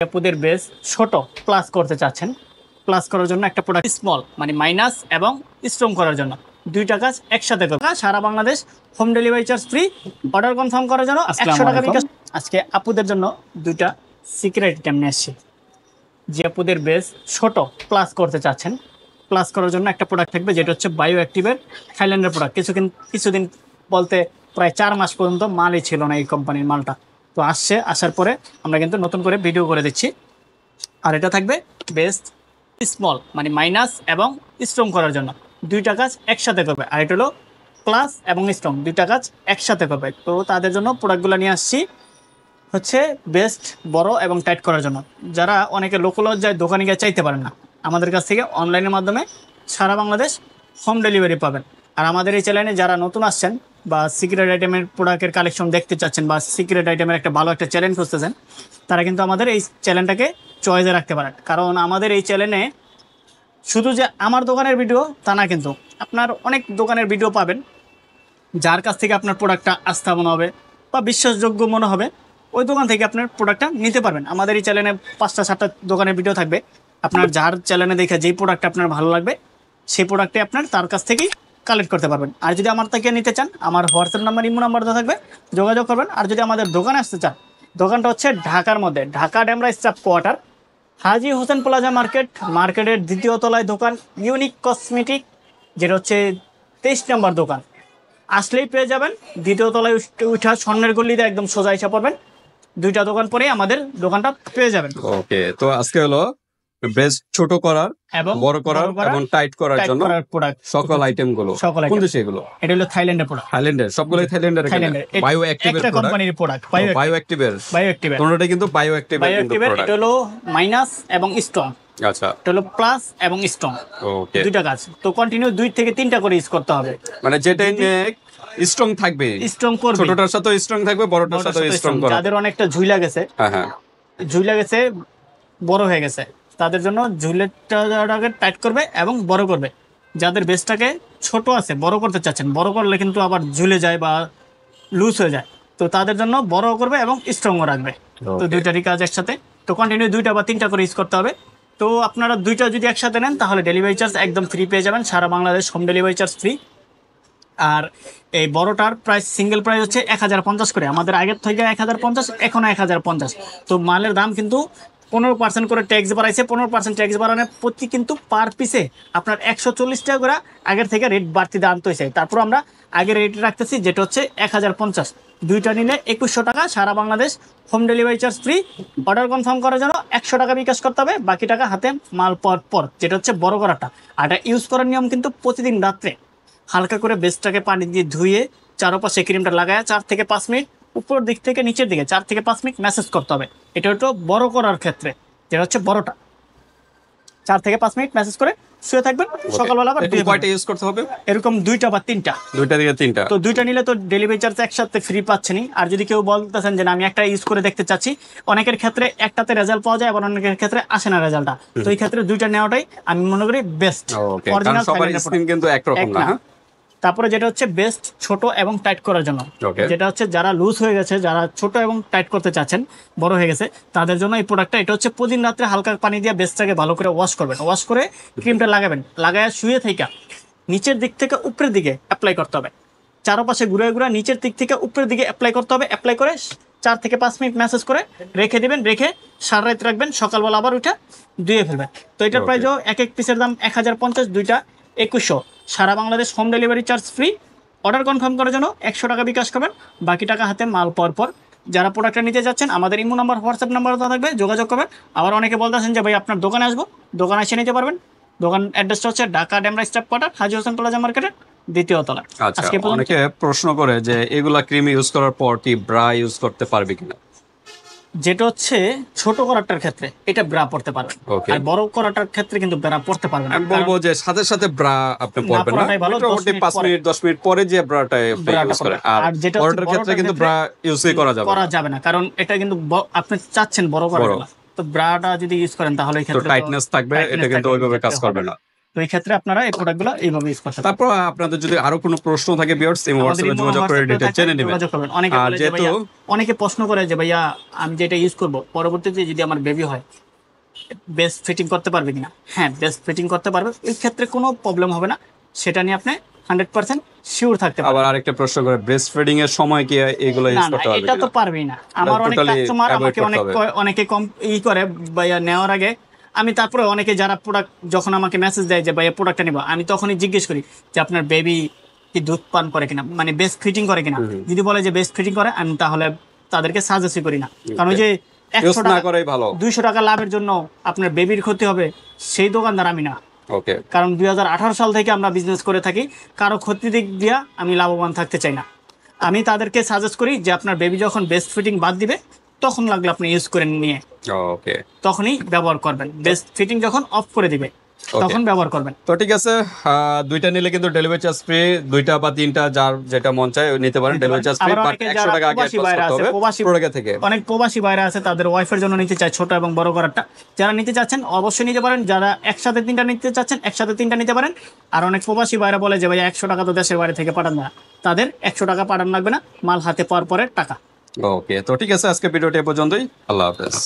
আপুদের বেস ছোট প্লাস করতে চাচ্ছেন, প্লাস করার জন্য একটা প্রোডাক্ট স্মল মানে মাইনাস এবং স্ট্রং করার জন্য দুইটা কাজ একসাথে করবে। সারা Bangladesh home delivery charge free. Order confirm করার জন্য 100 টাকা বিকাশ। আজকে আপুদের জন্য দুইটা সিক্রেট আইটেম নিয়ে আসছি। যে আপুদের বেস ছোট প্লাস করতে চাচ্ছেন, প্লাস করার জন্য একটা প্রোডাক্ট থাকবে যেটা হচ্ছে বায়ো অ্যাক্টিভের থাইল্যান্ডের প্রোডাক্ট। কিছুদিন বলতে প্রায় 4 মাস পর্যন্ত মালই ছিল না এই কোম্পানির মালটা। তো আসার পরে আমরা কিন্তু নতুন করে ভিডিও করে দিচ্ছি। আর এটা থাকবে বেস্ট স্মল মানে মাইনাস এবং স্ট্রং করার জন্য দুইটা কাজ একসাথে করবে। আর এটা হলো প্লাস এবং স্ট্রং দুইটা কাজ একসাথে করবে। তো তাদের জন্য প্রোডাক্টগুলো নিয়ে আসছি হচ্ছে বেস্ট বড় এবং টাইট করার জন্য। যারা অনেকে লোকাল যায় দোকানে গিয়ে চাইতে পারেন না, আমাদের কাছ থেকে অনলাইনের মাধ্যমে সারা বাংলাদেশ হোম ডেলিভারি পাবেন। আর আমাদের এই চ্যানেলে যারা নতুন আসছেন বা সিক্রেট আইটেমের প্রোডাক্টের কালেকশন দেখতে চাচ্ছেন বা সিক্রেট আইটেমের একটা ভালো একটা চ্যালেঞ্জ খুঁজতেছেন, তারা কিন্তু আমাদের এই চ্যানেলটাকে চয়েসে রাখতে পারেন। কারণ আমাদের এই চ্যানেলে শুধু যে আমার দোকানের ভিডিও তা না, কিন্তু আপনার অনেক দোকানের ভিডিও পাবেন যার কাছ থেকে আপনার প্রোডাক্টটা আস্থা মনে হবে বা বিশ্বাসযোগ্য মনে হবে, ওই দোকান থেকে আপনার প্রোডাক্টটা নিতে পারবেন। আমাদের এই চ্যানেলে 5টা 7টা দোকানের ভিডিও থাকবে। আপনার যার চ্যানেলে দেখে যেই প্রোডাক্টটা আপনার ভালো লাগবে সেই প্রোডাক্টে আপনার তার কাছ থেকেই কালেক্ট করতে পারবেন। আর যদি আমার থেকে নিতে চান, আমার হোয়াটসঅ্যাপ নাম্বার ইমো নাম্বার দেওয়া থাকবে, যোগাযোগ করবেন। আর যদি আমাদের দোকানে আসতে চান, দোকানটা হচ্ছে ঢাকার মধ্যে, ঢাকা ডেমরা স্টাফ কোয়ার্টার, হাজি হোসেন প্লাজা মার্কেটের দ্বিতীয় তলায় দোকান ইউনিক কসমেটিক, যেটা হচ্ছে 23 নম্বর দোকান। আসলেই পেয়ে যাবেন। দ্বিতীয় তলায় উঠা স্বর্ণের গল্লিতে একদম সোজা এসে পড়বেন, দুইটা দোকান পরে আমাদের দোকানটা পেয়ে যাবেন। ওকে, তো আজকে হলো বেস্ট ছোট করার এবং বড় করার এবং টাইট করার জন্য সকল আইটেম গুলো কোন দেশে এগুলো? এটা হলো থাইল্যান্ডের প্রোডাক্ট। থাইল্যান্ডের সবগুলোই থাইল্যান্ডের বায়ো অ্যাক্টিভের কোম্পানির প্রোডাক্ট। বায়ো অ্যাক্টিভের কোনটা কিন্তু বায়ো অ্যাক্টিভের কিন্তু প্রোডাক্ট। এটা হলো মাইনাস এবং স্ট্রং। আচ্ছা, এটা হলো প্লাস এবং স্ট্রং। ওকে, দুইটা কাজ। তো কন্টিনিউ 2 থেকে 3টা করে ইউজ করতে হবে। মানে যেটা স্ট্রং থাকবে স্ট্রং করবে, ছোটটার সাথে স্ট্রং থাকবে, বড়টার সাথে স্ট্রং করবে। যাদের অনেকটা ঝুইলা গেছে, হ্যাঁ ঝুইলা গেছে, বড় হয়ে গেছে, তাদের জন্য ঝুলেটাকে টাইট করবে এবং বড় করবে। যাদের বেসটাকে ছোট আছে বড় করতে চাচ্ছেন, বড় করলে কিন্তু আবার ঝুলে যায় বা লুজ হয়ে যায়, তো তাদের জন্য বড় করবে এবং স্ট্রংও রাখবে। তো দুইটারই কাজ একসাথে। তো কন্টিনিউ 2টা বা 3টা করে ইউজ করতে হবে। তো আপনারা 2টা যদি একসাথে নেন তাহলে ডেলিভারি চার্জ একদম ফ্রি পেয়ে যাবেন, সারা Bangladesh home delivery charge free. আর এই বড়টার প্রাইস সিঙ্গেল প্রাইস হচ্ছে 1050 করে। আমাদের আগের থেকে 1050, এখনও 1050। তো মালের দাম কিন্তু 15% করে ট্যাক্স বাড়াইছে। 15% ট্যাক্স বাড়ানোর প্রতি কিন্তু পার পিসে আপনার 140 টাকা করে আগের থেকে রেট বাড়তি দাম তো হয়েছে। তারপর আমরা আগের রেট রাখতেছি যেটা হচ্ছে 1050। দুইটা নিলে 2100 টাকা, সারা Bangladesh home delivery charge free. Order confirm করার জন্য 100 টাকা বিকাশ করতে হবে, বাকি টাকা হাতে মাল পর যেটা হচ্ছে বড় করাটা। আর এটা ইউজ করার নিয়ম কিন্তু প্রতিদিন রাত্রে হালকা করে বেসটাকে পানি দিয়ে ধুয়ে চারপাশে ক্রিমটা লাগায় 4 থেকে 5 মিনিট উপর দিক থেকে নিচের দিকে 4 থেকে 5 মিনিট ম্যাসেজ করতে হবে। এটা হলো বড় করার ক্ষেত্রে, যেটা হচ্ছে বড়টা 4 থেকে 5 মিনিট ম্যাসেজ করে শুয়ে থাকবেন। সকালবেলা আবার কয়টা ইউজ করতে হবে? এরকম 2টা বা 3টা, 2টা থেকে 3টা। তো 2টা নিলে তো ডেলিভারি চার্জ একসাথে ফ্রি পাচ্ছেনই। আর যদি কেউ বলতেছেন যে আমি একটা ইউজ করে দেখতে চাচ্ছি, অনেকের ক্ষেত্রে একটাতে রেজাল্ট পাওয়া যায়, আবার অনেকের ক্ষেত্রে আসে না রেজাল্টটা। তো এই ক্ষেত্রে 2টা নেওয়াটাই আমি মনে করি বেস্ট। অরিজিনাল সবার স্কিন কিন্তু একরকম না। তারপরে যেটা হচ্ছে বেস্ট ছোট এবং টাইট করার জন্য, যেটা হচ্ছে যারা লুজ হয়ে গেছে, যারা ছোট এবং টাইট করতে চাচ্ছেন, বড় হয়ে গেছে, তাদের জন্য এই প্রোডাক্টটা। এটা হচ্ছে প্রতিদিন রাত্রে হালকা পানি দিয়ে বেসটাকে ভালো করে ওয়াশ করবেন, ওয়াশ করে ক্রিমটা লাগাবেন, লাগায় শুয়ে থেকে নিচের দিক থেকে উপরের দিকে অ্যাপ্লাই করতে হবে। চারপাশে ঘুরে নিচের দিক থেকে উপরের দিকে অ্যাপ্লাই করতে হবে। অ্যাপ্লাই করে 4 থেকে 5 মিনিট ম্যাসেজ করে রেখে দিবেন, রেখে সারা রাত রাখবেন, সকালবেলা আবার উঠে ধুয়ে ফেলবেন। তো এটার প্রাইসও এক পিসের দাম 1050, দুইটা 2100। সারা Bangladesh home delivery charge free. Order confirm করার জন্য 100 টাকা বিকাশ করবেন, বাকি টাকা হাতে মাল পর। যারা প্রোডাক্টটা নিতে যাচ্ছেন, আমাদের ইমো নাম্বার হোয়াটসঅ্যাপ নাম্বার দেওয়া থাকবে, যোগাযোগ করবেন। আবার অনেকে বলতেছেন যে ভাই আপনার দোকানে আসবো, দোকানে এসে নিতে পারবেন। দোকান অ্যাড্রেসটা হচ্ছে ঢাকা ডেমরা স্টাফ কোয়ার্টার, হাজি হোসেন প্লাজা মার্কেটের দ্বিতীয় তলা। আজকে অনেকে প্রশ্ন করে যে এগুলা ক্রিম ইউজ করার পর কি ব্রা ইউজ করতে পারবে কিনা? যেটা হচ্ছে ছোট করাটার ক্ষেত্রে এটা ব্রা পড়তে পারবেন, আর বড় করাটার ক্ষেত্রে কিন্তু ব্রা পড়তে পারবেন। আমি বলবো যে সাথে সাথে ব্রা আপনি পরবেন না, মোটামুটি 5 মিনিট 10 মিনিট পরে যে ব্রাটা আপনি ইউজ করেন। আর বড়টার ক্ষেত্রে কিন্তু ব্রা ইউজই করা যাবে না, কারণ এটা কিন্তু আপনি চাচ্ছেন বড় করার, তো ব্রাটা যদি ইউজ করেন তাহলে এই ক্ষেত্রে টাইটনেস থাকবে, এটা কিন্তু ওইভাবে কাজ করবে না। তো এই ক্ষেত্রে আপনারা এই প্রোডাক্টগুলো এইভাবে ইউজ করতে পারেন। তারপর আপনাদের যদি আরো কোনো প্রশ্ন থাকে ভিউয়ার্স এই হোয়াটসঅ্যাপে যোগাযোগ করে ডিটেইলস জেনে নেবেন। অনেকে আর বলে যে যেহেতু ভাইয়া, অনেকে প্রশ্ন করে যে ভাইয়া আমি যেটা ইউজ করব পরবর্তীতে যদি আমার বেবি হয় বেস্ট ফিটিং করতে পারবে কিনা? হ্যাঁ, বেস্ট ফিটিং করতে পারবে, এই ক্ষেত্রে কোনো প্রবলেম হবে না, সেটা নিয়ে আপনি 100% শিওর থাকতে পারবেন। আবার আরেকটা প্রশ্ন করে ব্রেস্ট ফিডিং এর সময় কি এগুলো ইউজ না না, করতে পারবে এটা তো কিনা? পারবেই না। আমার অনেক totally কাস্টমার avoid আমাকে করতে হবে। অনেকে কম করে ভাইয়া নেওয়ার আগে, আমি তারপরে অনেকে যারা প্রোডাক্ট যখন আমাকে মেসেজ দেয় যে ভাইয়া প্রোডাক্টটা নিব, আমি তখনই জিজ্ঞেস করি যে আপনার বেবি কি দুধ পান করে কিনা, মানে বেস্ট ফিটিং করে কিনা। যদি বলে যে বেস্ট ফিটিং করে, আমি তাহলে তাদেরকে সাজেস্টই করি না, কারণ ওই যে ইউজ 100 না টাকা করাই ভালো। 200 টাকা লাভের জন্য আপনার বেবির ক্ষতি হবে, সেই দোকানদার আমি না। ওকে, কারণ 2018 সাল থেকে আমরা বিজনেস করে থাকি, কারো ক্ষতি দিক দিয়া আমি লাভবান থাকতে চাই না। আমি তাদেরকে সাজেস্ট করি যে আপনার বেবি যখন বেস্ট ফিটিং বাদ দিবে তখন লাগলে আপনি ইউজ করে নিয়ে ওকে, তখনই ব্যবহার করবেন। বেস্ট ফিটিং যখন অফ করে দিবে তখন ব্যবহার করবেন। তো ঠিক আছে, দুইটা নিলে কিন্তু ডেলিভারি চার্জ ফ্রি, দুইটা বা তিনটা যার যেটা মন চায় নিতে পারেন, ডেলিভারি চার্জ ফ্রি, বাট 100 টাকা আগে অ্যাডভান্স করতে হবে প্রোডাক্ট থেকে। অনেক প্রবাসী বাইরে আছে, তাদের ওয়াইফের জন্য নিতে চায় ছোট এবং বড় করারটা, যারা নিতে চাচ্ছেন অবশ্যই নিতে পারেন। যারা একসাথে 3টা নিতে চাচ্ছেন একসাথে 3টা নিতে পারেন। আর অনেক প্রবাসী বাইরে বলে যে ভাই 100 টাকা তো দেশের বাইরে থেকে পাঠান না, তাদের 100 টাকা পাঠানো লাগবে না, মাল হাতে পাওয়ার পরে টাকা। ওকে, তো ঠিক আছে, আজকে ভিডিওটি এ পর্যন্তই। আল্লাহ হাফেজ।